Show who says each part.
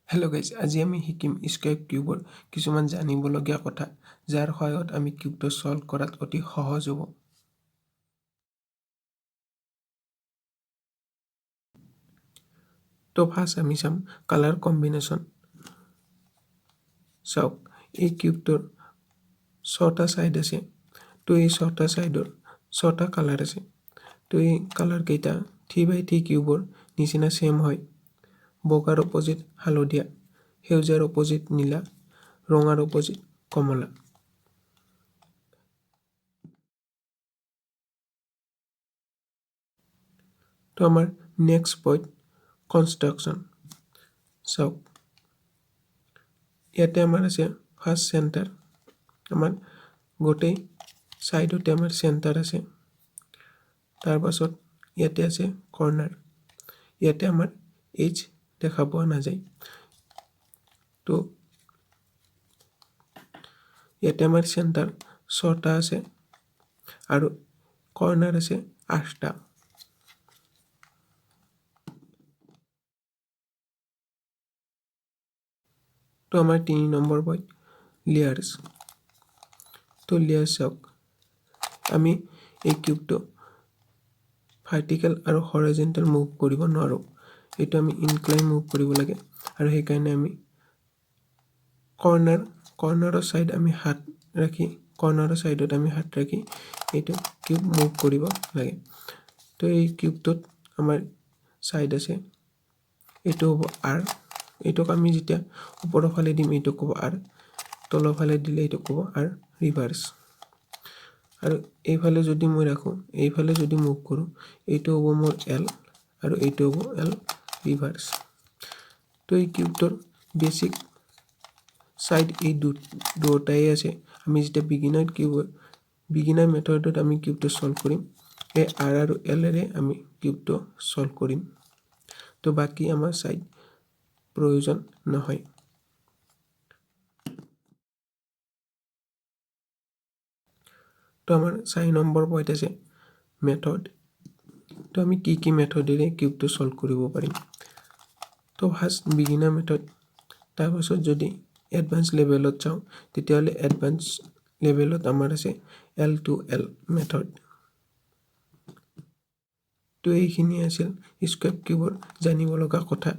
Speaker 1: Hello' guys, আজি আমি শিকিম স্কোয়াৰ কিউবৰ কিছুমান জানিবলগীয়া কথা যাৰ সহায়ত আমি কিউবটো সলভ কৰাত অতি সহজ হ'ব। তো ফাৰ্ষ্ট আমি চাম কালাৰ কম্বিনেশ্যন। চাওক, এই কিউবটোৰ 6টা ছাইড আছে। তো এই 6টা ছাইডৰ 6টা কালাৰ আছে। তো এই কালাৰ কেইটা 3x3 কিউবৰ নিচিনা সেম হয়। বগাৰ অপজিট হালধীয়া, সেউজীয়াৰ অপজিট নীলা, ৰঙাৰ অপজিট কমলা। তো আমাৰ নেক্সট পইণ্ট কনষ্ট্ৰাকশ্যন। চাওক, ইয়াতে আমাৰ আছে ফাৰ্ষ্ট চেণ্টাৰ। আমাৰ গোটেই ছাইডতে আমাৰ চেণ্টাৰ আছে। তাৰ পাছত ইয়াতে আছে কৰ্নাৰ। ইয়াতে আমাৰ এইচ দেখা পোৱা নাযায়। তো ইয়াতে আমাৰ চেণ্টাৰ 6টা আছে আৰু কৰ্নাৰ আছে 8টা। তো আমাৰ 3 নম্বৰ পইণ্ট লেয়াৰ্ছ। তো লেয়াৰ্ছ চাওক, আমি এই কিউবটো ভাৰ্টিকেল আৰু হৰাইজণ্টেল মুভ কৰিব নোৱাৰোঁ। এইটো আমি ইনক্লাইন মুভ কৰিব লাগে আৰু সেইকাৰণে আমি কৰ্নাৰৰ ছাইডত আমি হাত ৰাখি এইটো কিউব মুভ কৰিব লাগে। তো এই কিউবটোত আমাৰ ছাইড আছে, এইটো হ'ব আৰ। এইটোক আমি যেতিয়া ওপৰৰ ফালে দিম এইটোক ক'ব আৰ, তলৰ ফালে দিলে এইটোক ক'ব আৰ ৰিভাৰ্ছ। আৰু এইফালে যদি মই ৰাখোঁ, এইফালে যদি মুভ কৰোঁ, এইটো হ'ব মোৰ এল আৰু এইটো হ'ব এল ৰিভাৰ্ছ। তো এই কিউবটোৰ বেছিক ছাইড এই দুটাই আছে। আমি যেতিয়া বিগিনাৰ মেথডত আমি কিউবটো সলভ কৰিম, এই আৰ আৰু এলেৰে আমি কিউবটো সলভ কৰিম। তো বাকী আমাৰ ছাইড প্ৰয়োজন নহয়। তো আমাৰ 4 নম্বৰ পইণ্ট আছে মেথড। তো আমি কি মেথডেৰে কিউবটো সলভ কৰিব পাৰিম। তো ফাৰ্ষ্ট বিগিনাৰ মেথড, তাৰপাছত যদি এডভান্স লেভেলত যাওঁ তেতিয়াহ'লে এডভান্স লেভেলত আমাৰ আছে L2L মেথড। তো এইখিনি আছিল স্কোয়াৰ কিউবৰ জানিব লগা কথা।